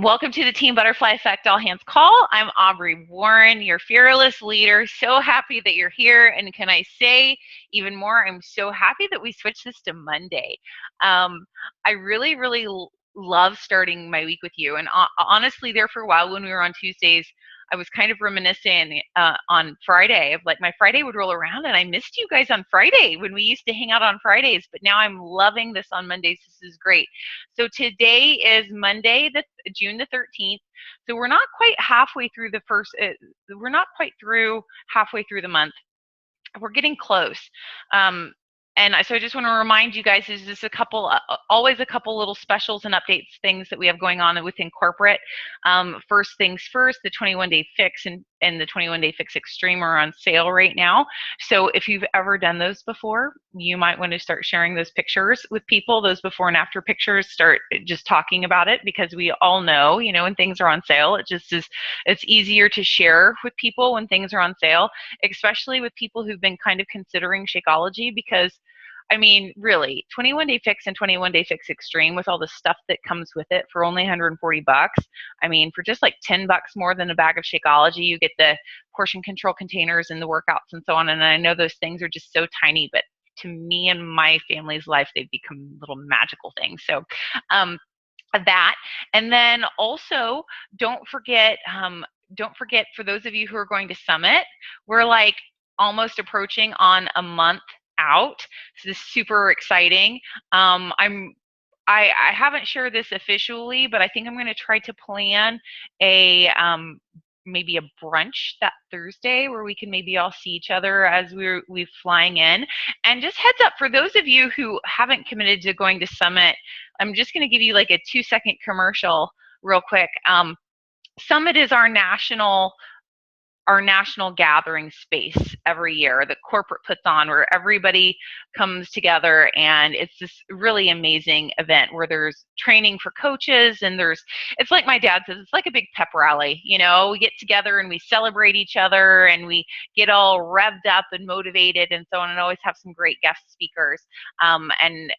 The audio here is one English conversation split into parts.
Welcome to the Team Butterfly Effect All Hands Call. I'm Aubrey Warren, your fearless leader. So happy that you're here. And can I say even more, I'm so happy that we switched this to Monday. I really love starting my week with you. And honestly, there for a while when we were on Tuesdays, I was kind of reminiscing on Friday of like my Friday would roll around and I missed you guys on Friday when we used to hang out on Fridays, but now I'm loving this on Mondays. This is great. So today is Monday, June the 13th. So we're not quite halfway through the first, we're not quite through halfway through the month. We're getting close. And so I just want to remind you guys, there's just always a couple little specials and updates, things that we have going on within corporate. First things first, the 21-day fix and the 21-day fix extreme are on sale right now. So if you've ever done those before, you might want to start sharing those pictures with people, those before and after pictures, start just talking about it, because we all know, when things are on sale, it's easier to share with people when things are on sale, especially with people who've been kind of considering Shakeology, because I mean, really, 21-day fix and 21-day fix extreme with all the stuff that comes with it for only $140. I mean, for just like $10 more than a bag of Shakeology, you get the portion control containers and the workouts and so on. And I know those things are just so tiny, but to me and my family's life, they've become little magical things. So that, and then also don't forget for those of you who are going to Summit, we're like almost approaching on a month out. So this is super exciting. I haven't shared this officially, but I think I'm going to try to plan a maybe a brunch that Thursday where we can maybe all see each other as we're flying in. And just heads up, for those of you who haven't committed to going to Summit, I'm just going to give you like a 2-second commercial real quick. Summit is our national gathering space every year that corporate puts on, where everybody comes together, and it's this really amazing event where there's training for coaches, and it's like my dad says, it's like a big pep rally. We get together and we celebrate each other and we get all revved up and motivated and so on, and always have some great guest speakers. And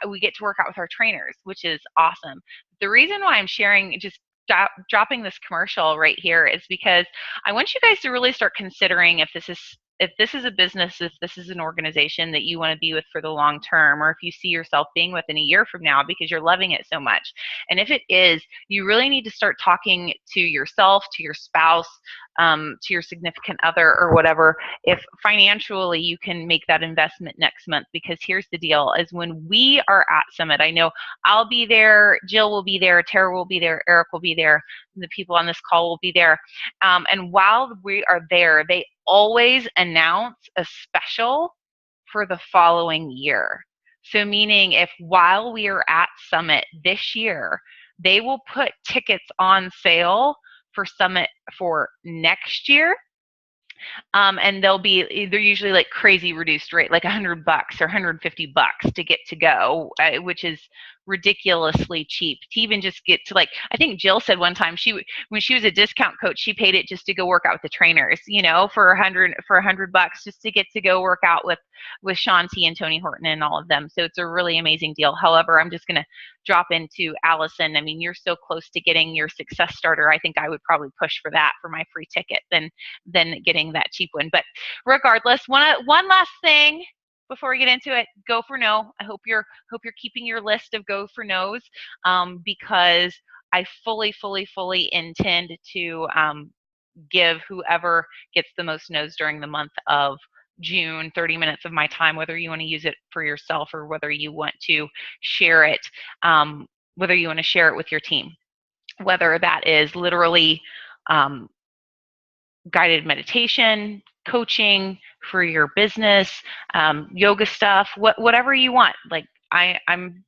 we get to work out with our trainers, which is awesome. The reason why I'm sharing, just dropping this commercial right here, is because I want you guys to really start considering if this is a business, if this is an organization that you want to be with for the long term, or if you see yourself being with in a year from now because you're loving it so much. And if it is, you really need to start talking to yourself, to your spouse, to your significant other or whatever, if financially you can make that investment next month. Because here's the deal, is when we are at Summit, I know I'll be there, Jill will be there, Tara will be there, Eric will be there, the people on this call will be there. And while we are there, they always announce a special for the following year. So meaning, if while we are at Summit this year, they will put tickets on sale for Summit for next year. And they're usually like crazy reduced rate, like $100 or $150 to get to go, which is ridiculously cheap to even just get to, like, I think Jill said one time when she was a discount coach, she paid it just to go work out with the trainers, for $100 just to get to go work out with Sean T and Tony Horton and all of them. So it's a really amazing deal. However, I'm just going to drop into Allison. I mean, you're so close to getting your success starter. I think I would probably push for that for my free ticket than getting that cheap one. But regardless, one last thing before we get into it, go for no. I hope you're keeping your list of go for no's, because I fully intend to give whoever gets the most no's during the month of June 30 minutes of my time, whether you want to use it for yourself or whether you want to share it, with your team, whether that is literally guided meditation, coaching for your business, yoga stuff, whatever you want. Like, I'm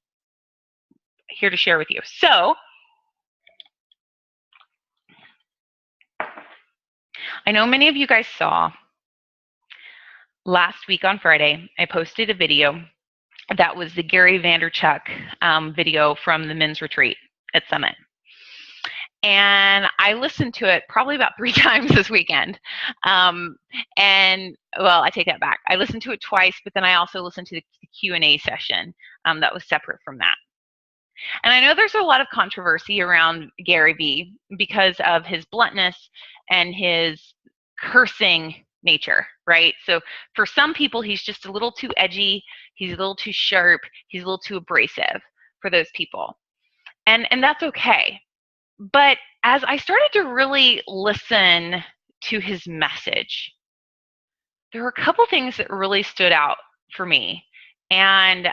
here to share with you. So I know many of you guys saw last week on Friday, I posted a video that was the Gary Vaynerchuk video from the men's retreat at Summit. And I listened to it probably about 3 times this weekend. And well, I take that back. I listened to it twice, but then I also listened to the Q&A session that was separate from that. And I know there's a lot of controversy around Gary Vee because of his bluntness and his cursing nature, right? So for some people, he's just a little too edgy, he's a little too sharp, he's a little too abrasive for those people. And that's okay. But as I started to really listen to his message, there were a couple things that really stood out for me. And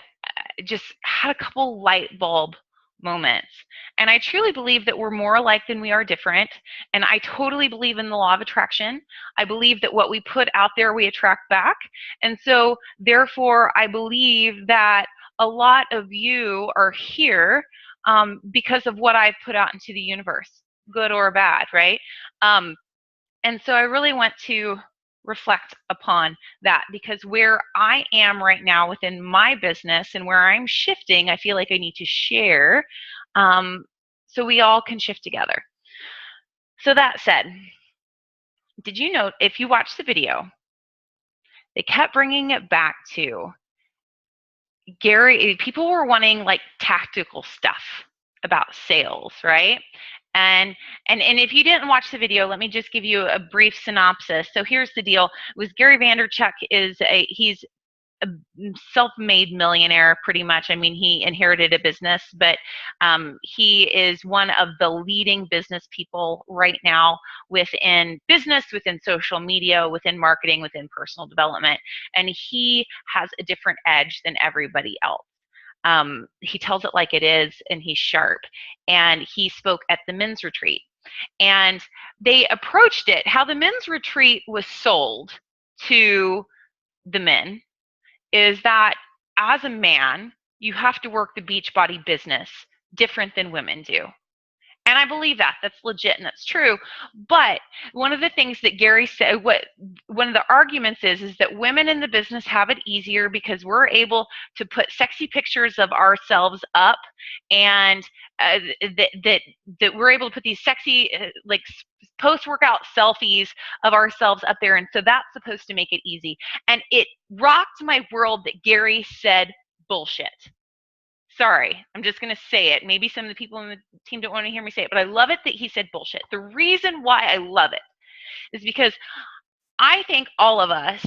just had a couple light bulb moments. And I truly believe that we're more alike than we are different. And I totally believe in the law of attraction. I believe that what we put out there, we attract back. And so, therefore, I believe that a lot of you are here because of what I've put out into the universe, good or bad, right? And so I really want to reflect upon that, because where I am right now within my business and where I'm shifting, I feel like I need to share so we all can shift together. So that said, did you know, if you watch the video, they kept bringing it back to Gary, people were wanting like tactical stuff about sales, right? And and if you didn't watch the video, let me just give you a brief synopsis. So here's the deal: was Gary Vaynerchuk he's a self-made millionaire, pretty much. I mean, he inherited a business, but he is one of the leading business people right now within business, within social media, within marketing, within personal development. And he has a different edge than everybody else. He tells it like it is, and he's sharp. And he spoke at the men's retreat. And they approached it, how the men's retreat was sold to the men is that as a man, you have to work the Beachbody business different than women do. And I believe that that's legit and that's true. But one of the things that Gary said, one of the arguments is that women in the business have it easier because we're able to put sexy pictures of ourselves up, and that we're able to put these sexy like post-workout selfies of ourselves up there, and so that's supposed to make it easy. And it rocked my world that Gary said bullshit. Sorry, I'm just going to say it. Maybe some of the people in the team don't want to hear me say it, but I love it that he said bullshit. The reason why I love it is because I think all of us,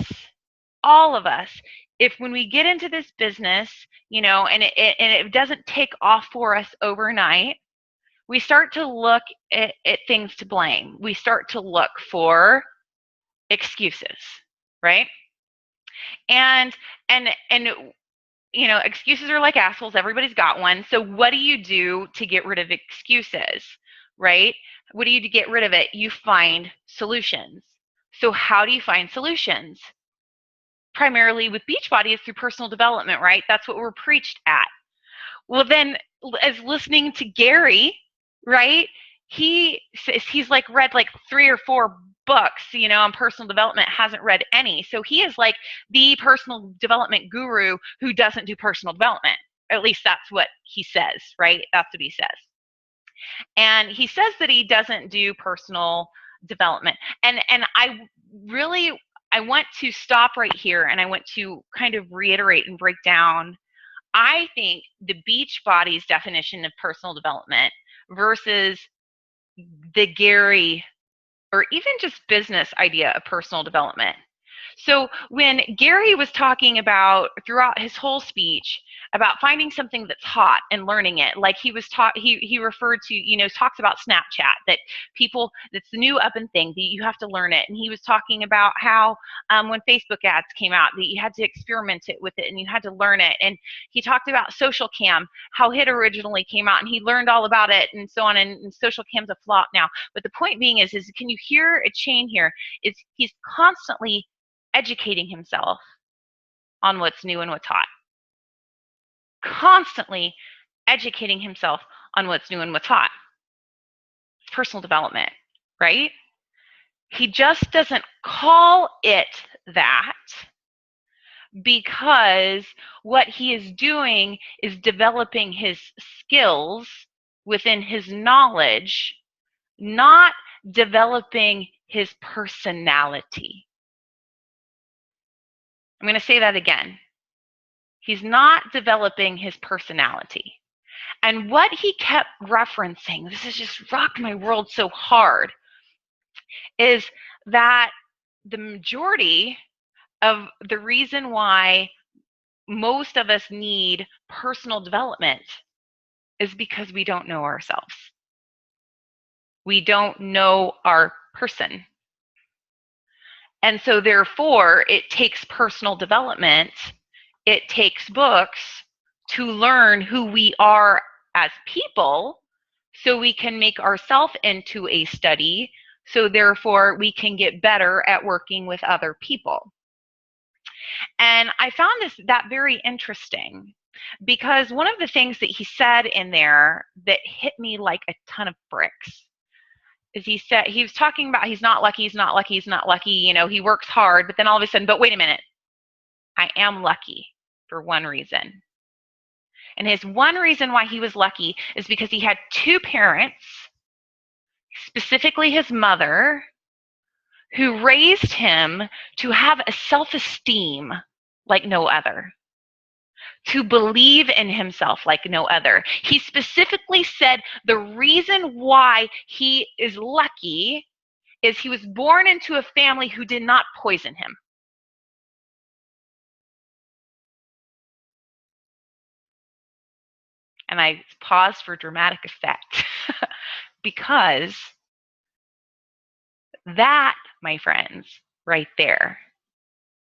if when we get into this business, and it doesn't take off for us overnight, we start to look at things to blame. We start to look for excuses, right? And excuses are like assholes. Everybody's got one. So what do you do to get rid of excuses, right? What do you do to get rid of it? You find solutions. So how do you find solutions? Primarily with Beachbody is through personal development, right? That's what we're preached at. Well, then, as listening to Gary, right? He's like read like 3 or 4 books, on personal development, hasn't read any. So he is like the personal development guru who doesn't do personal development. At least that's what he says, right? That's what he says. And he says that he doesn't do personal development. And I want to stop right here, and I want to kind of reiterate and break down, I think, the Beachbody's definition of personal development versus the Gary or even just business idea of personal development. So when Gary was talking about throughout his whole speech about finding something that's hot and learning it, like he was he referred to, talks about Snapchat, that people, that's the new up and thing, that you have to learn it. And he was talking about how when Facebook ads came out, that you had to experiment it with it and you had to learn it. And he talked about social cam, how it originally came out, and he learned all about it and so on. And social cam's a flop now. But the point being is can you hear a chain here? He's constantly educating himself on what's new and what's hot. Constantly educating himself on what's new and what's hot. It's personal development, right? He just doesn't call it that because what he is doing is developing his skills within his knowledge, not developing his personality. I'm going to say that again. He's not developing his personality. And what he kept referencing, this has just rocked my world so hard, is that the majority of the reason why most of us need personal development is because we don't know ourselves. We don't know our person. And so therefore, it takes personal development. It takes books to learn who we are as people so we can make ourselves into a study. So therefore, we can get better at working with other people. And I found that very interesting because one of the things that he said in there that hit me like a ton of bricks is he said, he was talking about he's not lucky, he's not lucky, he's not lucky, you know, he works hard, but then all of a sudden, but wait a minute, I am lucky for one reason. And his one reason why he was lucky is because he had two parents, specifically his mother, who raised him to have a self-esteem like no other, to believe in himself like no other. He specifically said the reason why he is lucky is he was born into a family who did not poison him. And I paused for dramatic effect because that, my friends, right there,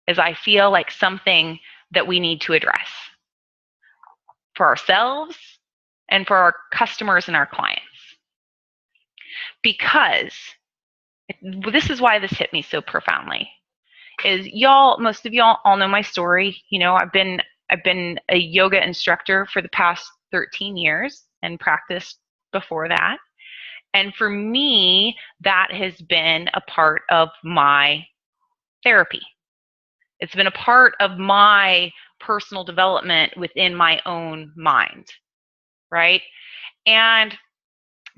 is I feel like something that we need to address for ourselves and for our customers and our clients. Because this is why this hit me so profoundly. Is most of y'all all know my story. You know, I've been a yoga instructor for the past 13 years and practiced before that. And for me, that has been a part of my therapy. It's been a part of my personal development within my own mind, right? And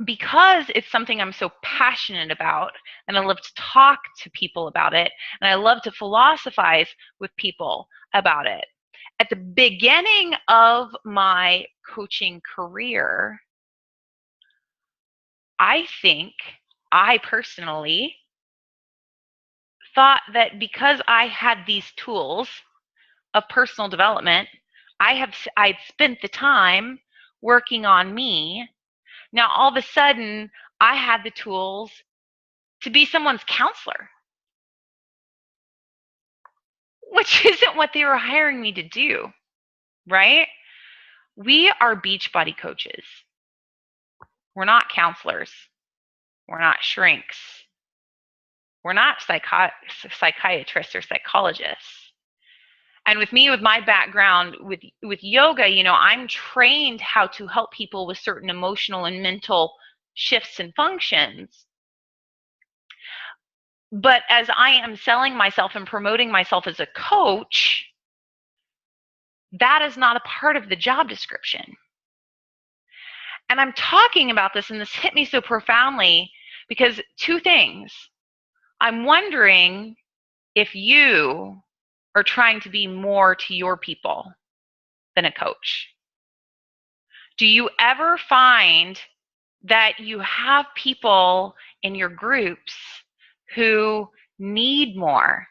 because it's something I'm so passionate about, and I love to talk to people about it, and I love to philosophize with people about it. At the beginning of my coaching career, I think I personally thought that because I had these tools of personal development, I'd spent the time working on me. Now all of a sudden, I had the tools to be someone's counselor, which isn't what they were hiring me to do, right? We are Beachbody coaches. We're not counselors. We're not shrinks. We're not psychiatrists or psychologists. And with me, with my background with yoga, you know, I'm trained how to help people with certain emotional and mental shifts and functions. But as I am selling myself and promoting myself as a coach, that is not a part of the job description. And I'm talking about this, and this hit me so profoundly because two things. I'm wondering if you are trying to be more to your people than a coach. Do you ever find that you have people in your groups who need more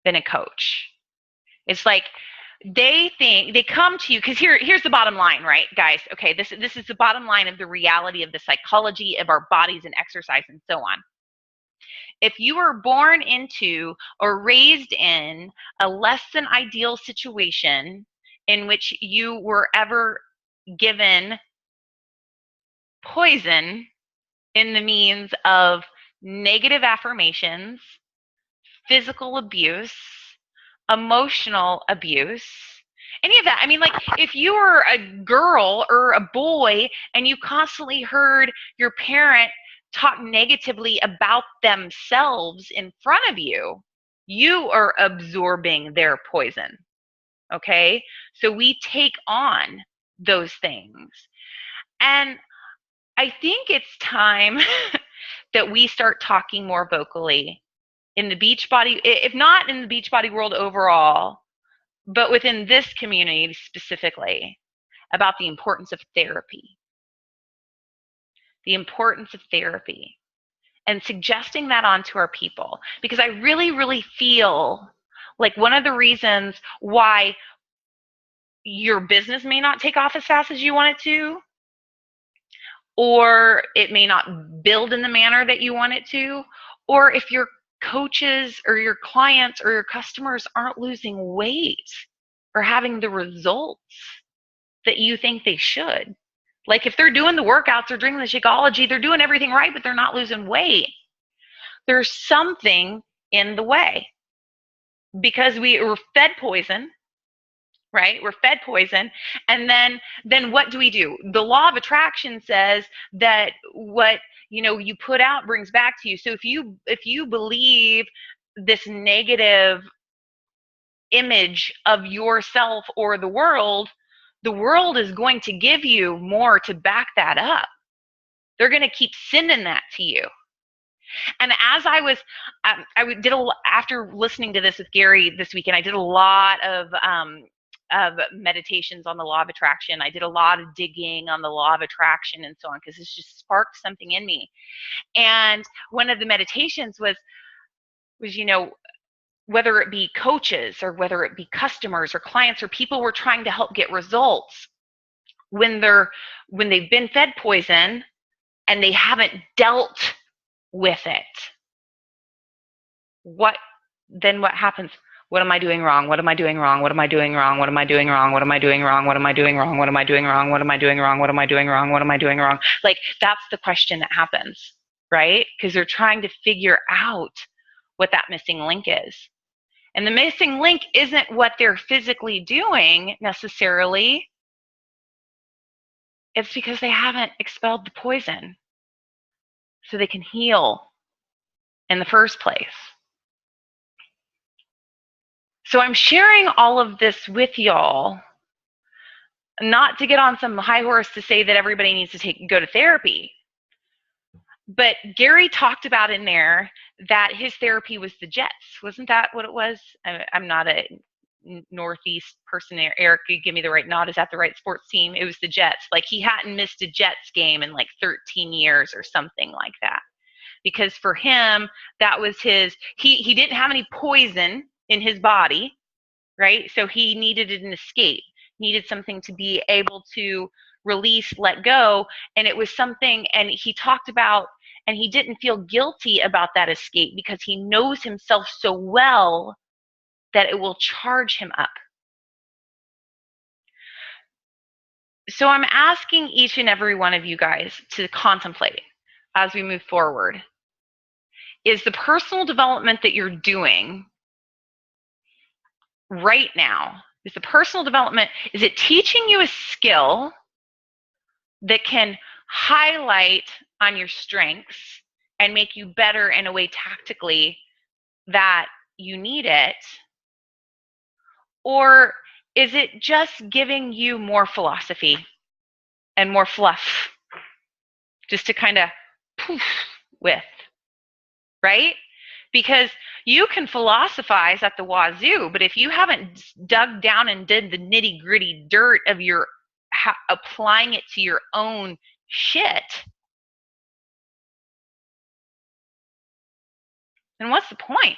than a coach? It's like they come to you because here's the bottom line, right, guys? Okay, this is the bottom line of the reality of the psychology of our bodies and exercise and so on. If you were born into or raised in a less than ideal situation in which you were ever given poison in the means of negative affirmations, physical abuse, emotional abuse, any of that. I mean, like, if you were a girl or a boy and you constantly heard your parent talk negatively about themselves in front of you, you are absorbing their poison. Okay? So we take on those things. And I think it's time that we start talking more vocally in the Beachbody, if not in the Beachbody world overall, but within this community specifically, about the importance of therapy. the importance of therapy and suggesting that onto our people, because I really, really feel like one of the reasons why your business may not take off as fast as you want it to, or it may not build in the manner that you want it to, or if your coaches or your clients or your customers aren't losing weight or having the results that you think they should. Like if they're doing the workouts, they're drinking the Shakeology, they're doing everything right, but they're not losing weight. There's something in the way, because we were fed poison, right? We're fed poison. And then what do? The law of attraction says that what you put out brings back to you. So if you believe this negative image of yourself or the world is going to give you more to back that up. They're going to keep sending that to you. And as after listening to this with Gary this weekend, I did a lot of meditations on the law of attraction. I did a lot of digging on the law of attraction and so on, because it's just sparked something in me. And one of the meditations was whether it be coaches or whether it be customers or clients or people we're trying to help get results, when they've been fed poison and they haven't dealt with it, what happens? What am I doing wrong? What am I doing wrong? What am I doing wrong? What am I doing wrong? What am I doing wrong? What am I doing wrong? What am I doing wrong? What am I doing wrong? What am I doing wrong? What am I doing wrong? Like, that's the question that happens, right? Because they're trying to figure out what that missing link is. And the missing link isn't what they're physically doing necessarily. It's because they haven't expelled the poison so they can heal in the first place. So I'm sharing all of this with y'all, not to get on some high horse to say that everybody needs to go to therapy. But Gary talked about in there that his therapy was the Jets. Wasn't that what it was? I'm not a Northeast person. Eric, you give me the right nod. Is that the right sports team? It was the Jets. Like, he hadn't missed a Jets game in like 13 years or something like that. Because for him, that was he didn't have any poison in his body, right? So he needed an escape, needed something to be able to release, let go. And it was something, and he talked about, and he didn't feel guilty about that escape because he knows himself so well that it will charge him up. So I'm asking each and every one of you guys to contemplate as we move forward. Is the personal development that you're doing right now, is it teaching you a skill that can highlight on your strengths and make you better in a way tactically that you need it? Or is it just giving you more philosophy and more fluff just to kind of poof with, right? Because you can philosophize at the wazoo, but if you haven't dug down and did the nitty gritty dirt of applying it to your own shit, then what's the point?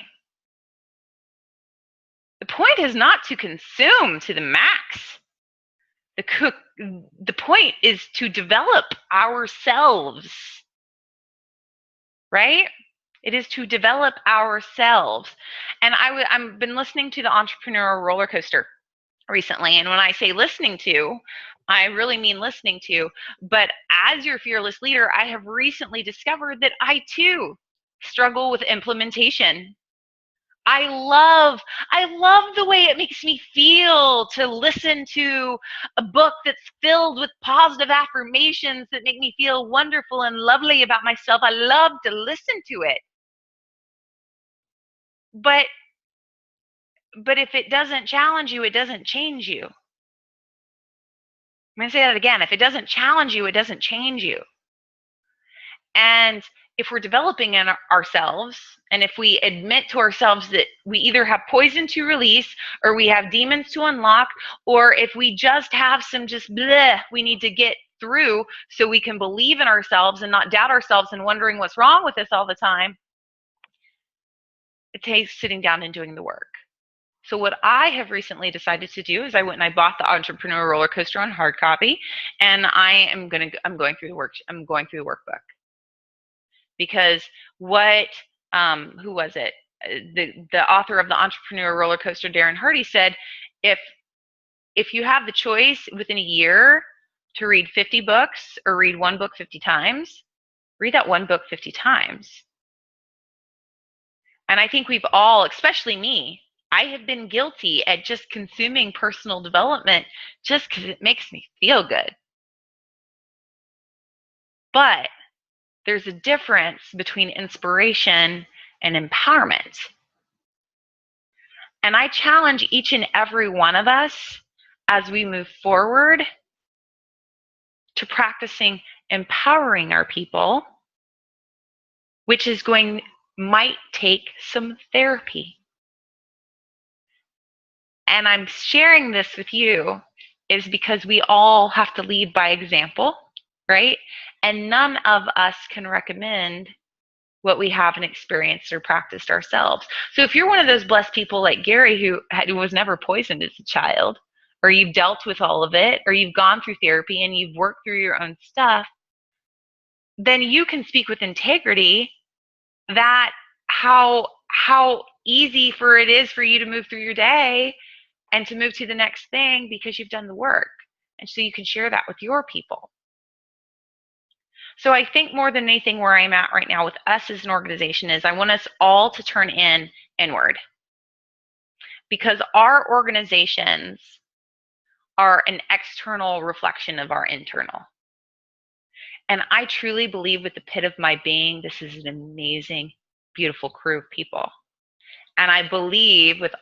The point is not to consume to the max. The point is to develop ourselves, right? It is to develop ourselves. And I've been listening to the Entrepreneurial Roller Coaster recently. And when I say listening to, I really mean listening to. But as your fearless leader, I have recently discovered that I too struggle with implementation. I love the way it makes me feel to listen to a book that's filled with positive affirmations that make me feel wonderful and lovely about myself. I love to listen to it. But if it doesn't challenge you, it doesn't change you. I'm going to say that again. If it doesn't challenge you, it doesn't change you. And if we're developing in ourselves, and if we admit to ourselves that we either have poison to release, or we have demons to unlock, or if we just have some bleh we need to get through so we can believe in ourselves and not doubt ourselves and wondering what's wrong with us all the time, it takes sitting down and doing the work. So what I have recently decided to do is I went and I bought the Entrepreneur Roller Coaster on hard copy, and I'm going through the workbook. Because what who was it? The author of the Entrepreneur Roller Coaster, Darren Hardy, said, if you have the choice within a year to read 50 books or read one book 50 times, read that one book 50 times. And I think we've all, especially me, I have been guilty at just consuming personal development just because it makes me feel good. But there's a difference between inspiration and empowerment. And I challenge each and every one of us as we move forward to practicing empowering our people, which might take some therapy. And I'm sharing this with you is because we all have to lead by example, right? And none of us can recommend what we haven't experienced or practiced ourselves. So if you're one of those blessed people like Gary who was never poisoned as a child, or you've dealt with all of it, or you've gone through therapy and you've worked through your own stuff, then you can speak with integrity that how easy it is for you to move through your day and to move to the next thing because you've done the work. And so you can share that with your people. So I think more than anything where I'm at right now with us as an organization is I want us all to turn inward. Because our organizations are an external reflection of our internal. And I truly believe with the pit of my being, this is an amazing, beautiful crew of people. And I believe with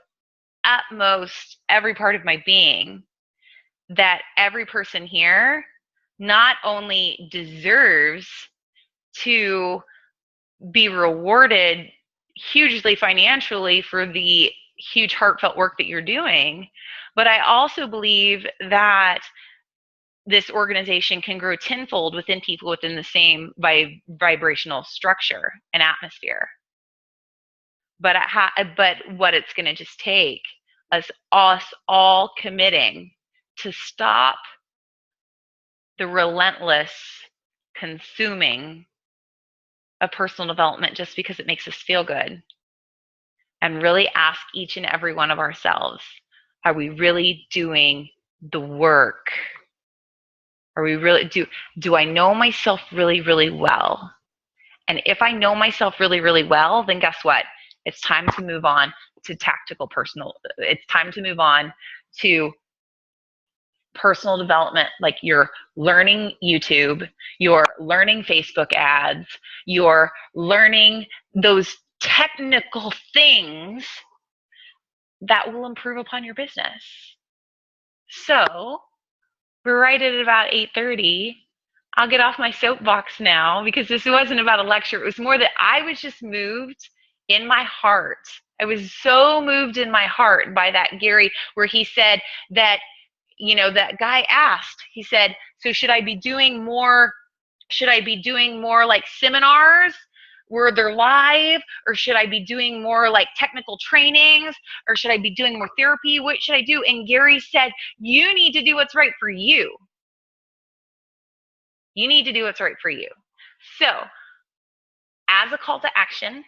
utmost every part of my being that every person here not only deserves to be rewarded hugely financially for the huge heartfelt work that you're doing, but I also believe that this organization can grow tenfold within people within the same vibrational structure and atmosphere. But what it's going to just take is us all committing to stop the relentless consuming of personal development just because it makes us feel good, and really ask each and every one of ourselves, are we really doing the work? Are we really do I know myself really, really well? And if I know myself really, really well, then guess what? It's time to move on to it's time to move on to personal development, like you're learning YouTube, you're learning Facebook ads, you're learning those technical things that will improve upon your business. So we're right at about 8:30. I'll get off my soapbox now because this wasn't about a lecture. It was more that I was just moved in my heart. I was so moved in my heart by that Gary, where he said that, that guy asked, he said, so should I be doing more like seminars where they're live, or should I be doing more like technical trainings, or should I be doing more therapy? What should I do? And Gary said, you need to do what's right for you. You need to do what's right for you. So, as a call to action,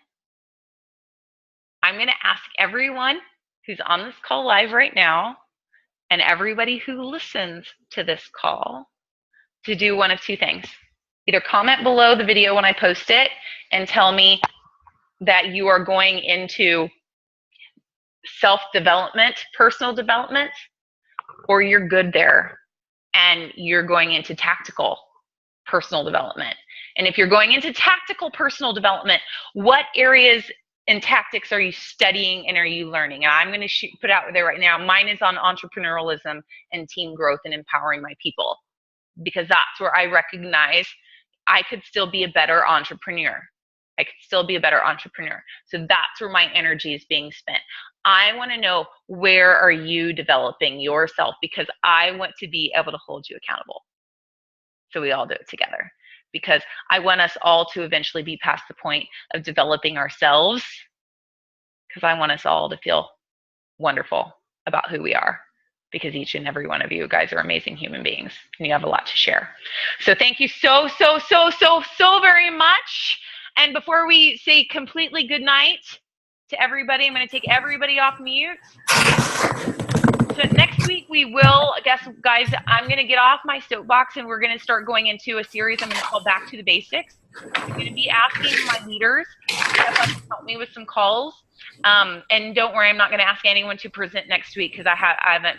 I'm going to ask everyone who's on this call live right now and everybody who listens to this call to do one of two things. Either comment below the video when I post it and tell me that you are going into self-development, personal development, or you're good there and you're going into tactical personal development. And if you're going into tactical personal development, what areas and tactics are you studying and are you learning? And I'm going to put out there right now, mine is on entrepreneurialism and team growth and empowering my people, because that's where I recognize I could still be a better entrepreneur. I could still be a better entrepreneur. So that's where my energy is being spent. I want to know, where are you developing yourself? Because I want to be able to hold you accountable. so we all do it together. Because I want us all to eventually be past the point of developing ourselves, because I want us all to feel wonderful about who we are, because each and every one of you guys are amazing human beings and you have a lot to share. So thank you so very much. And before we say completely good night to everybody, I'm going to take everybody off mute. So next week we will, guys, I'm going to get off my soapbox and we're going to start going into a series I'm going to call Back to the Basics. I'm going to be asking my leaders to help me with some calls. And don't worry, I'm not going to ask anyone to present next week because I haven't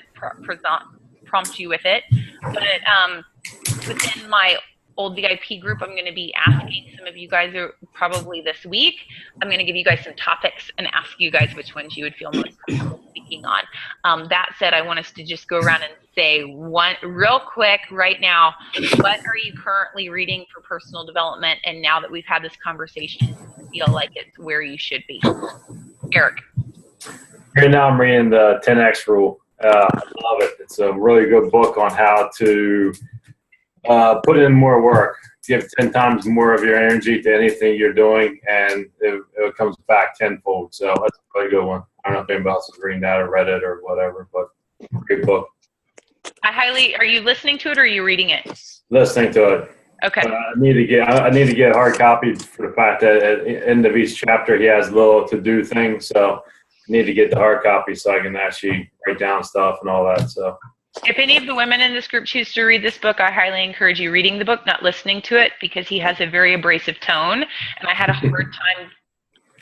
prompted you with it. But within my old VIP group, I'm going to be asking some of you guys probably this week. I'm going to give you guys some topics and ask you guys which ones you would feel most comfortable speaking on. That said, I want us to just go around and say one real quick right now, what are you currently reading for personal development? And now that we've had this conversation, feel like it's where you should be. Eric. Right now I'm reading the 10X Rule. I love it. It's a really good book on how to put in more work, give 10 times more of your energy to anything you're doing, and it comes back tenfold. So that's a really good one. I don't know if anybody else is reading that or read it or whatever, but great book. Are you listening to it or are you reading it? Listening to it. Okay. I need to get a hard copy for the fact that at the end of each chapter he has little to do things. So I need to get the hard copy so I can actually write down stuff and all that. So if any of the women in this group choose to read this book, I highly encourage you reading the book, not listening to it, because he has a very abrasive tone, and I had a hard time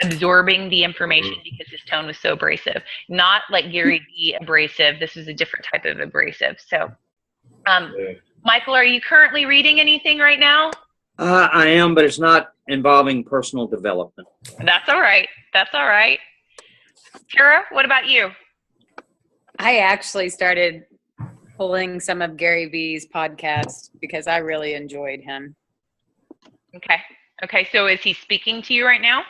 absorbing the information because his tone was so abrasive. Not like Gary Vee abrasive. This is a different type of abrasive. So, Michael, are you currently reading anything right now? I am, but it's not involving personal development. That's all right. That's all right. Kara, what about you? I actually started pulling some of Gary Vee's podcasts because I really enjoyed him. Okay. Okay. So is he speaking to you right now?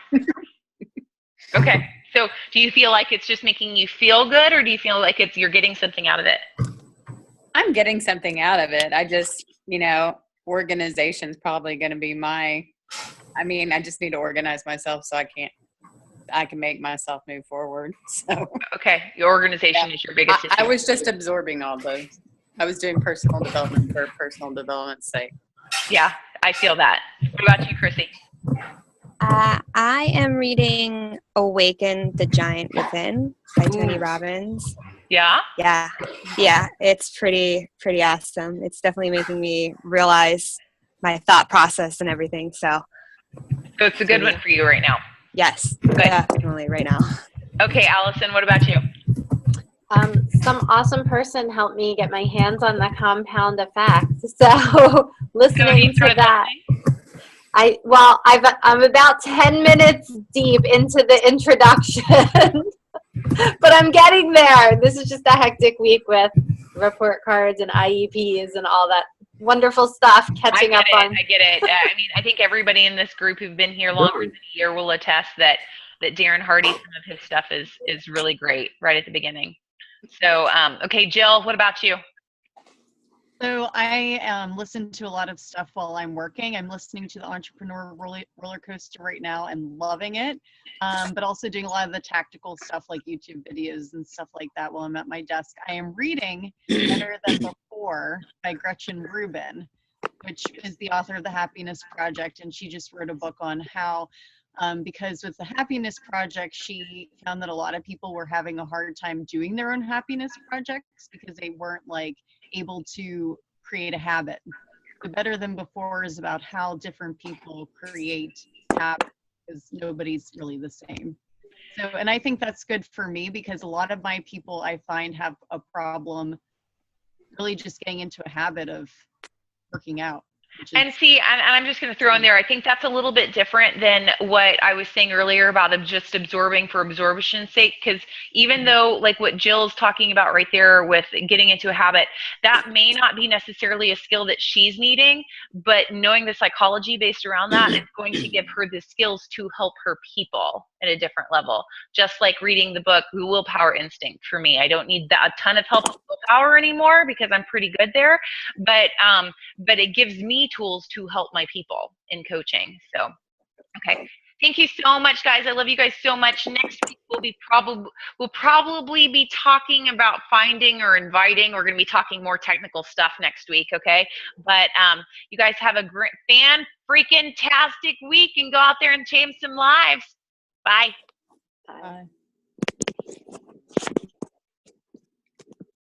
Okay. So do you feel like it's just making you feel good, or do you feel like you're getting something out of it? I'm getting something out of it. I just, organization's probably going to be I just need to organize myself so I can make myself move forward. So okay, your organization is your biggest issue. I was just absorbing all those. I was doing personal development for personal development's sake. Yeah, I feel that. What about you, Chrissy? I am reading Awaken the Giant Within by Tony Robbins. Yeah? Yeah, it's pretty awesome. It's definitely making me realize my thought process and everything. So it's a good one for you right now. Yes, definitely right now. Okay, Allison, what about you? Some awesome person helped me get my hands on the compound effects. So listening to that, I'm about 10 minutes deep into the introduction, but I'm getting there. This is just a hectic week with report cards and IEPs and all that wonderful stuff catching up on. I get it. I think everybody in this group who've been here longer than a year will attest that Darren Hardy, some of his stuff is really great right at the beginning. So, okay, Jill, what about you? So I listen to a lot of stuff while I'm working. I'm listening to the Entrepreneur Roller Coaster right now and loving it, but also doing a lot of the tactical stuff like YouTube videos and stuff like that while I'm at my desk. I am reading Better Than Before by Gretchen Rubin, which is the author of The Happiness Project, and she just wrote a book on how because with the Happiness Project, she found that a lot of people were having a hard time doing their own happiness projects because they weren't able to create a habit. The Better Than Before is about how different people create habits, because nobody's really the same. So, and I think that's good for me because a lot of my people I find have a problem really just getting into a habit of working out. And see, and I'm just going to throw in there, I think that's a little bit different than what I was saying earlier about just absorbing for absorption's sake, because even though what Jill's talking about right there with getting into a habit, that may not be necessarily a skill that she's needing, but knowing the psychology based around that is going to give her the skills to help her people. at a different level. Just like reading the book Willpower Instinct for me. I don't need a ton of help with willpower anymore because I'm pretty good there, but it gives me tools to help my people in coaching. So, okay. Thank you so much, guys. I love you guys so much. Next week we'll probably be talking about finding or inviting. We're going to be talking more technical stuff next week, okay? But you guys have a great fan-freaking-tastic week and go out there and change some lives. Bye. Bye.